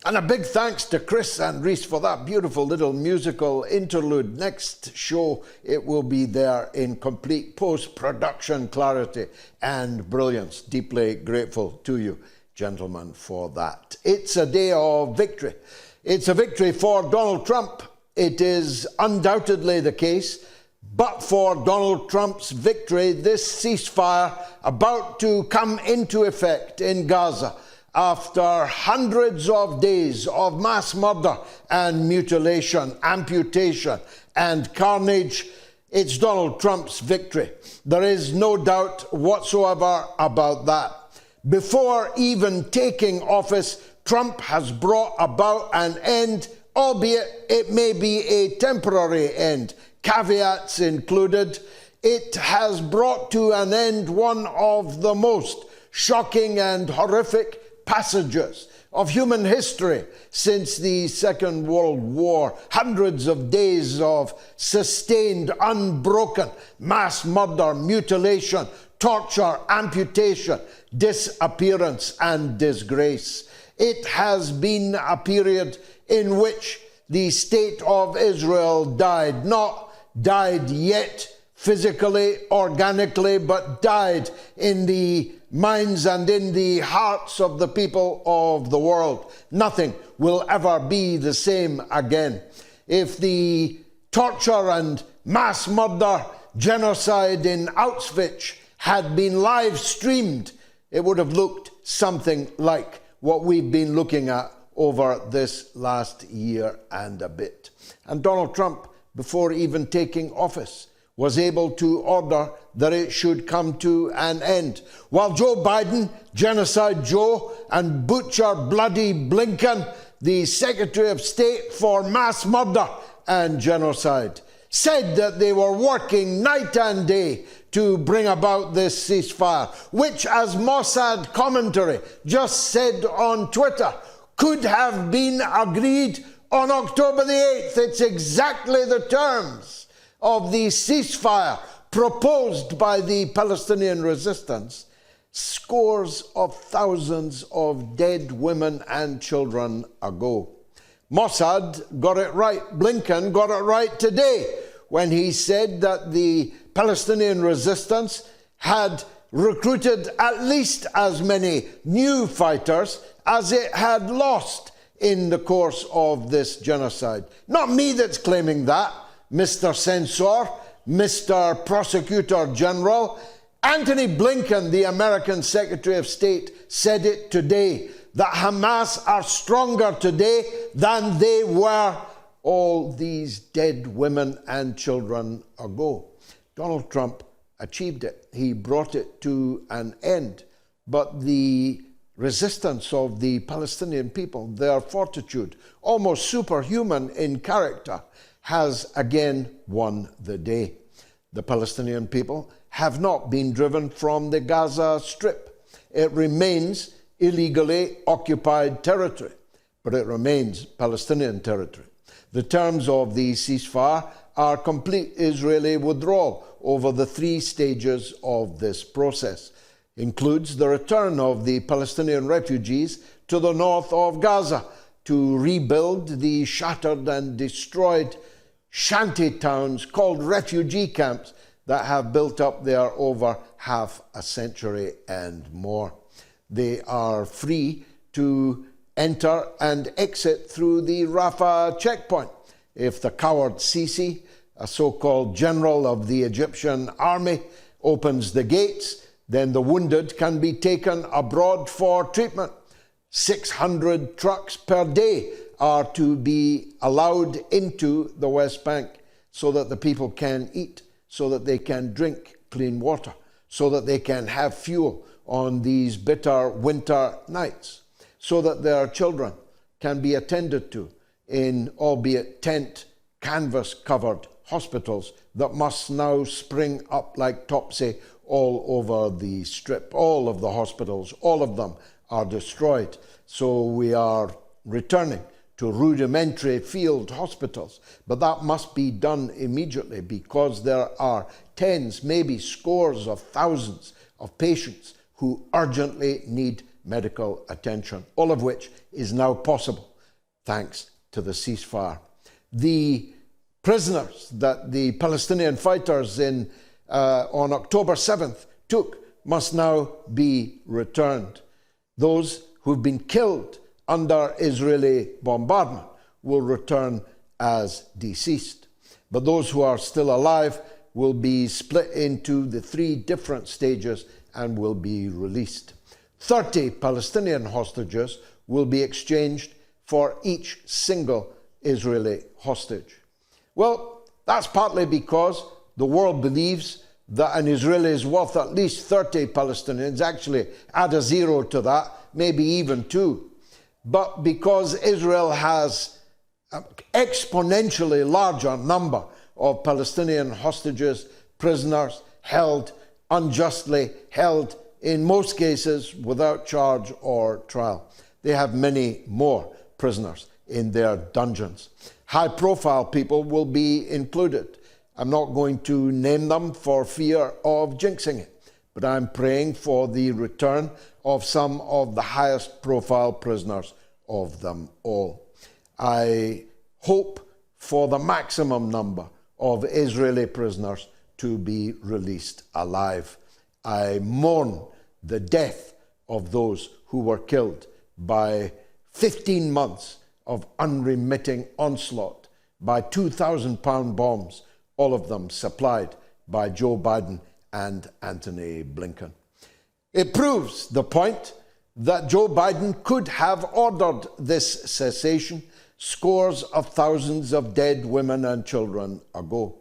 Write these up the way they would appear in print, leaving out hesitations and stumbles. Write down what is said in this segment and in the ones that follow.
And a big thanks to Chris and Reese for that beautiful little musical interlude. Next show, it will be there in complete post-production clarity and brilliance. Deeply grateful to you, gentlemen, for that. It's a day of victory. It's a victory for Donald Trump. It is undoubtedly the case. But for Donald Trump's victory, this ceasefire about to come into effect in Gaza after hundreds of days of mass murder and mutilation, amputation and carnage, it's Donald Trump's victory. There is no doubt whatsoever about that. Before even taking office, Trump has brought about an end, albeit it may be a temporary end, caveats included. It has brought to an end one of the most shocking and horrific passages of human history since the Second World War. Hundreds of days of sustained, unbroken mass murder, mutilation, torture, amputation, disappearance, and disgrace. It has been a period in which the state of Israel died, not died yet physically, organically, but died in the minds and in the hearts of the people of the world. Nothing will ever be the same again. If the torture and mass murder, genocide in Auschwitz had been live streamed, it would have looked something like what we've been looking at over this last year and a bit. And Donald Trump, before even taking office, was able to order that it should come to an end. While Joe Biden, Genocide Joe, and Butcher Bloody Blinken, the Secretary of State for mass murder and genocide, said that they were working night and day to bring about this ceasefire, which, as Mossad commentary just said on Twitter, could have been agreed on October the 8th. It's exactly the terms of the ceasefire proposed by the Palestinian resistance. Scores of thousands of dead women and children ago. Mossad got it right. Blinken got it right today when he said that the Palestinian resistance had recruited at least as many new fighters as it had lost in the course of this genocide. Not me that's claiming that, Mr. Censor, Mr. Prosecutor General. Anthony Blinken, the American Secretary of State, said it today, that Hamas are stronger today than they were all these dead women and children ago. Donald Trump achieved it. He brought it to an end. But the resistance of the Palestinian people, their fortitude, almost superhuman in character, has again won the day. The Palestinian people have not been driven from the Gaza Strip. It remains illegally occupied territory, but it remains Palestinian territory. The terms of the ceasefire are complete Israeli withdrawal over the 3 stages of this process. Includes the return of the Palestinian refugees to the north of Gaza to rebuild the shattered and destroyed shanty towns called refugee camps that have built up there over half a century and more. They are free to enter and exit through the Rafah checkpoint. If the coward Sisi, a so-called general of the Egyptian army, opens the gates, then the wounded can be taken abroad for treatment. 600 trucks per day are to be allowed into the West Bank so that the people can eat, so that they can drink clean water, so that they can have fuel on these bitter winter nights, so that their children can be attended to in, albeit tent, canvas-covered hospitals that must now spring up like topsy all over the Strip. All of the hospitals, all of them are destroyed. So we are returning to rudimentary field hospitals. But that must be done immediately because there are tens, maybe scores of thousands of patients who urgently need medical attention, all of which is now possible thanks to the ceasefire. The prisoners that the Palestinian fighters on October 7th took must now be returned. Those who've been killed under Israeli bombardment will return as deceased. But those who are still alive will be split into the 3 different stages and will be released. 30 Palestinian hostages will be exchanged for each single Israeli hostage. Well, that's partly because the world believes that an Israeli is worth at least 30 Palestinians. Actually, add a 0 to that, maybe even 2. But because Israel has an exponentially larger number of Palestinian hostages, prisoners held unjustly, held in most cases without charge or trial. They have many more prisoners in their dungeons. High-profile people will be included. I'm not going to name them for fear of jinxing it, but I'm praying for the return of some of the highest-profile prisoners of them all. I hope for the maximum number of Israeli prisoners to be released alive. I mourn the death of those who were killed by 15 months of unremitting onslaught by 2,000-pound bombs, all of them supplied by Joe Biden and Antony Blinken. It proves the point that Joe Biden could have ordered this cessation scores of thousands of dead women and children ago.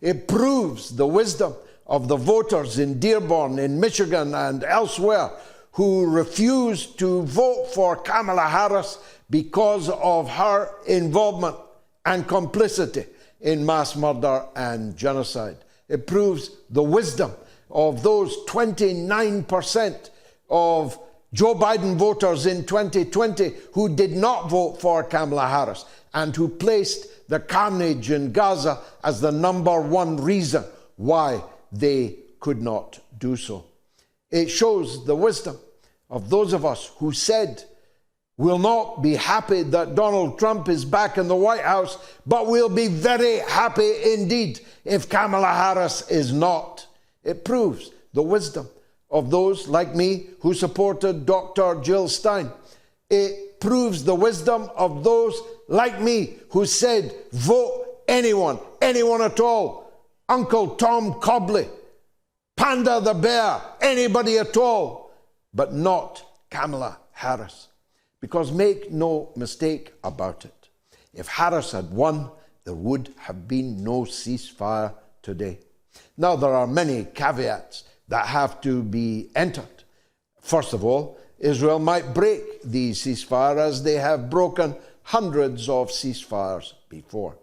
It proves the wisdom of the voters in Dearborn, in Michigan, and elsewhere who refused to vote for Kamala Harris because of her involvement and complicity in mass murder and genocide. It proves the wisdom of those 29% of Joe Biden voters in 2020 who did not vote for Kamala Harris and who placed the carnage in Gaza as the #1 reason why they could not do so. It shows the wisdom of those of us who said, we'll not be happy that Donald Trump is back in the White House, but we'll be very happy indeed if Kamala Harris is not. It proves the wisdom of those like me who supported Dr. Jill Stein. It proves the wisdom of those like me who said, vote anyone at all. Uncle Tom Cobley, Panda the Bear, anybody at all, but not Kamala Harris. Because make no mistake about it, if Harris had won, there would have been no ceasefire today. Now, there are many caveats that have to be entered. First of all, Israel might break the ceasefire as they have broken hundreds of ceasefires before.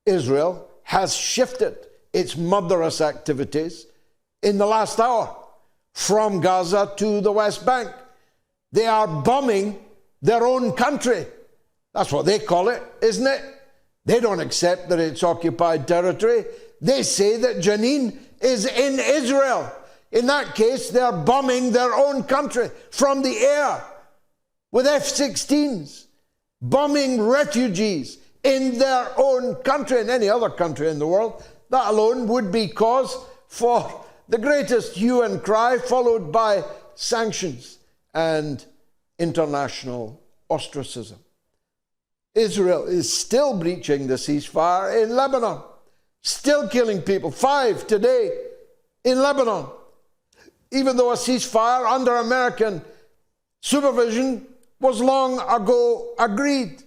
Israel has shifted its murderous activities in the last hour from Gaza to the West Bank. They are bombing their own country. That's what they call it, isn't it? They don't accept that it's occupied territory. They say that Jenin is in Israel. In that case, they're bombing their own country from the air with F-16s, bombing refugees in their own country and any other country in the world. That alone would be cause for the greatest hue and cry, followed by sanctions and international ostracism. Israel is still breaching the ceasefire in Lebanon, still killing people. 5 today in Lebanon, even though a ceasefire under American supervision was long ago agreed.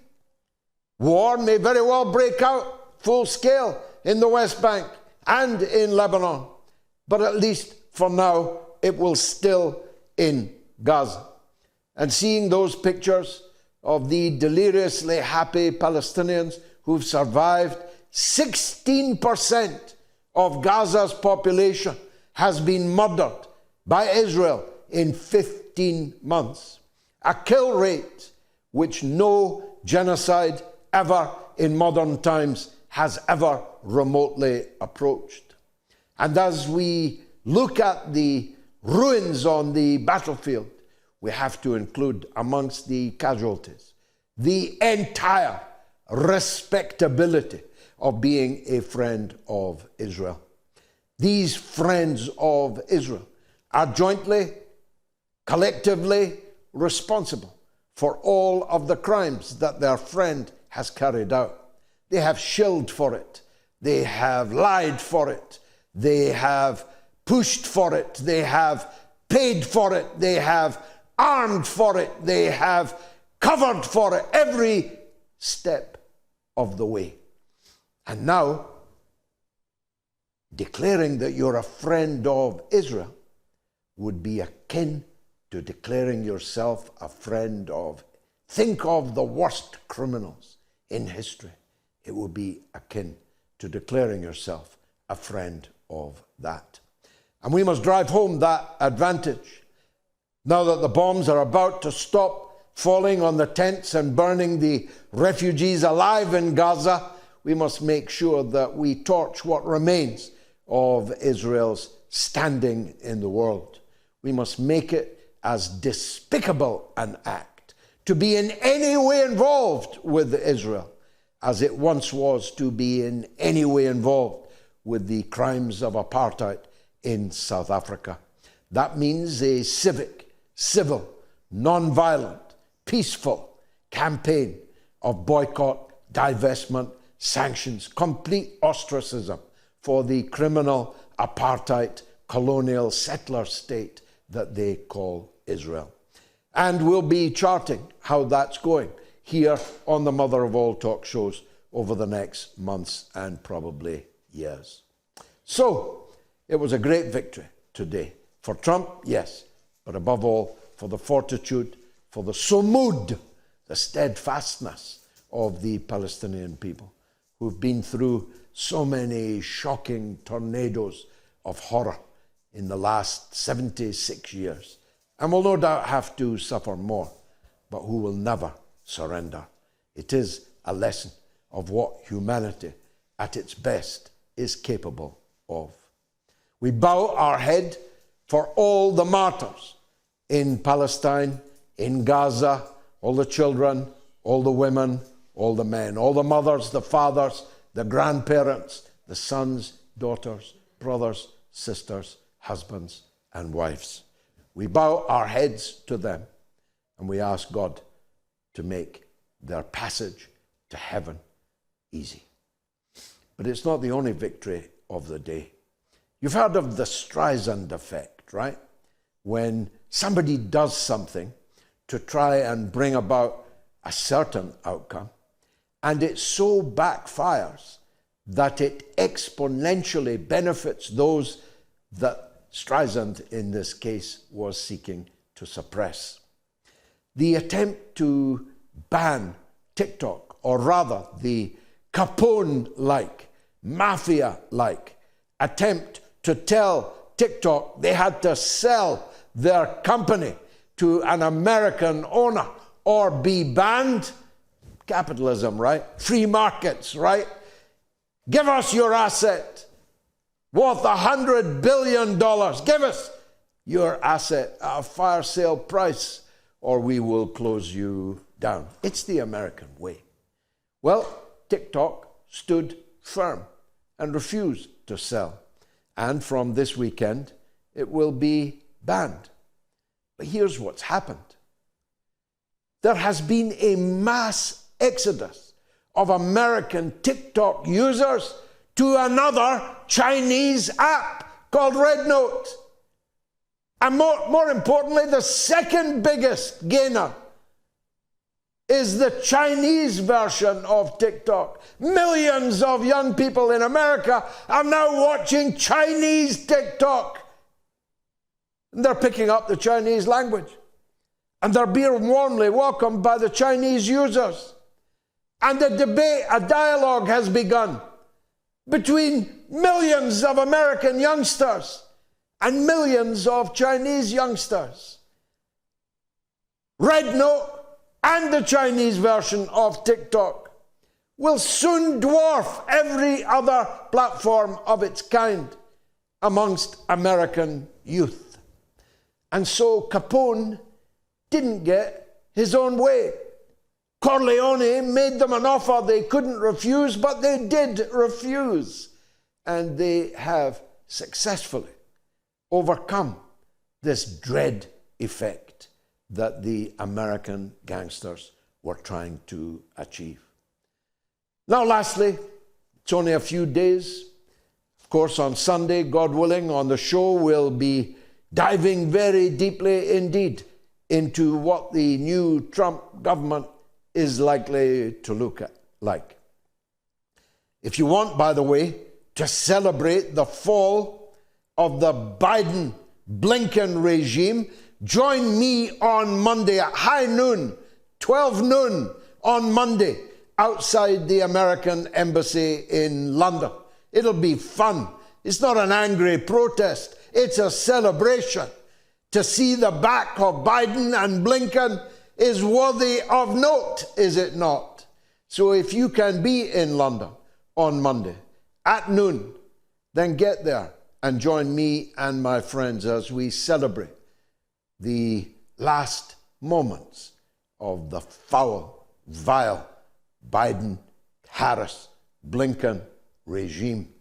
War may very well break out full scale in the West Bank and in Lebanon, but at least for now it will still in Gaza. And seeing those pictures of the deliriously happy Palestinians who've survived, 16% of Gaza's population has been murdered by Israel in 15 months. A kill rate which no genocide ever in modern times has ever remotely approached. And as we look at the ruins on the battlefield, we have to include amongst the casualties the entire respectability of being a friend of Israel. These friends of Israel are jointly, collectively responsible for all of the crimes that their friend has carried out. They have shilled for it. They have lied for it. They have pushed for it. They have paid for it. They have armed for it. They have covered for it every step of the way. And now, declaring that you're a friend of Israel would be akin to declaring yourself a friend of, think of the worst criminals in history. It would be akin to declaring yourself a friend of that. And we must drive home that advantage. Now that the bombs are about to stop falling on the tents and burning the refugees alive in Gaza, we must make sure that we torch what remains of Israel's standing in the world. We must make it as despicable an act to be in any way involved with Israel as it once was to be in any way involved with the crimes of apartheid in South Africa. That means a civic, civil, non-violent, peaceful campaign of boycott, divestment, sanctions, complete ostracism for the criminal apartheid colonial settler state that they call Israel. And we'll be charting how that's going here on the Mother of All talk shows over the next months and probably years. So, it was a great victory today. For Trump, yes, but above all, for the fortitude, for the sumud, the steadfastness of the Palestinian people who've been through so many shocking tornadoes of horror in the last 76 years, and will no doubt have to suffer more, but who will never surrender. It is a lesson of what humanity at its best is capable of. We bow our head for all the martyrs in Palestine, in Gaza, all the children, all the women, all the men, all the mothers, the fathers, the grandparents, the sons, daughters, brothers, sisters, husbands, and wives. We bow our heads to them, and we ask God to make their passage to heaven easy. But it's not the only victory of the day. You've heard of the Streisand effect, right? When somebody does something to try and bring about a certain outcome, and it so backfires that it exponentially benefits those that Streisand, in this case, was seeking to suppress. The attempt to ban TikTok, or rather the Capone-like, mafia-like attempt to tell TikTok they had to sell their company to an American owner or be banned. Capitalism, right? Free markets, right? Give us your asset worth $100 billion. Give us your asset at a fire sale price, or we will close you down. It's the American way. Well, TikTok stood firm and refused to sell. And from this weekend, it will be banned. But here's what's happened. There has been a mass exodus of American TikTok users to another Chinese app called Red Note. And more importantly, the second biggest gainer is the Chinese version of TikTok. Millions of young people in America are now watching Chinese TikTok. And they're picking up the Chinese language. And they're being warmly welcomed by the Chinese users. And a debate, a dialogue has begun between millions of American youngsters and millions of Chinese youngsters. Red Note and the Chinese version of TikTok will soon dwarf every other platform of its kind amongst American youth. And so Capone didn't get his own way. Corleone made them an offer they couldn't refuse, but they did refuse. And they have successfully overcome this dread effect that the American gangsters were trying to achieve. Now, lastly, it's only a few days. Of course, on Sunday, God willing, on the show, we'll be diving very deeply indeed into what the new Trump government is likely to look like. If you want, by the way, to celebrate the fall of the Biden-Blinken regime, join me on Monday at high noon, 12 noon on Monday, outside the American Embassy in London. It'll be fun. It's not an angry protest. It's a celebration. To see the back of Biden and Blinken is worthy of note, is it not? So if you can be in London on Monday at noon, then get there and join me and my friends as we celebrate the last moments of the foul, vile Biden, Harris, Blinken regime.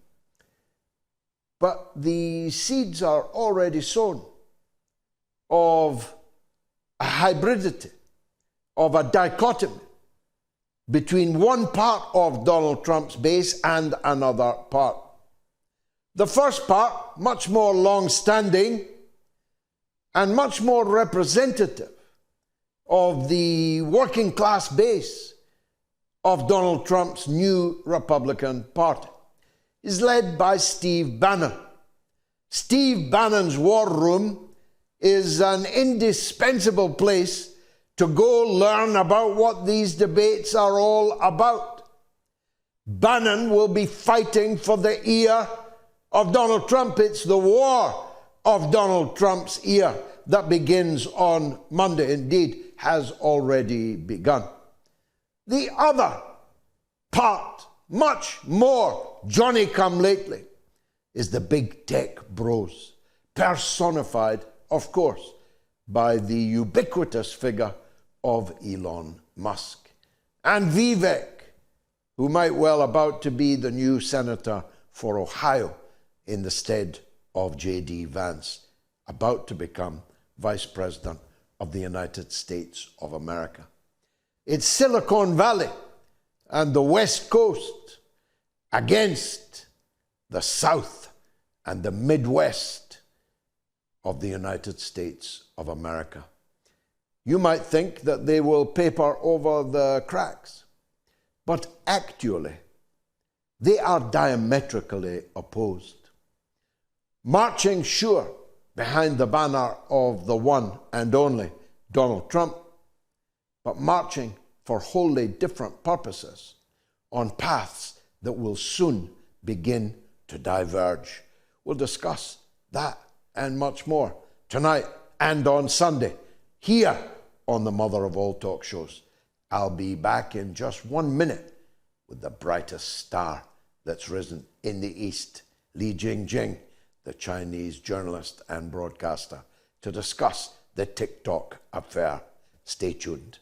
But the seeds are already sown of a hybridity, of a dichotomy between one part of Donald Trump's base and another part. The first part, much more long-standing and much more representative of the working class base of Donald Trump's new Republican Party, is led by Steve Bannon. Steve Bannon's war room is an indispensable place to go learn about what these debates are all about. Bannon will be fighting for the ear of Donald Trump. It's the war of Donald Trump's ear that begins on Monday. Indeed, has already begun. The other part, much more Johnny-come-lately, is the big tech bros, personified, of course, by the ubiquitous figure of Elon Musk. And Vivek, who might well about to be the new senator for Ohio in the stead of J.D. Vance, about to become Vice President of the United States of America. It's Silicon Valley and the West Coast against the South and the Midwest of the United States of America. You might think that they will paper over the cracks, but actually they are diametrically opposed. Marching sure behind the banner of the one and only Donald Trump, but marching for wholly different purposes on paths that will soon begin to diverge. We'll discuss that and much more tonight and on Sunday here on the mother of all talk shows. I'll be back in just 1 minute with the brightest star that's risen in the East, Li Jingjing, the Chinese journalist and broadcaster, to discuss the TikTok affair. Stay tuned.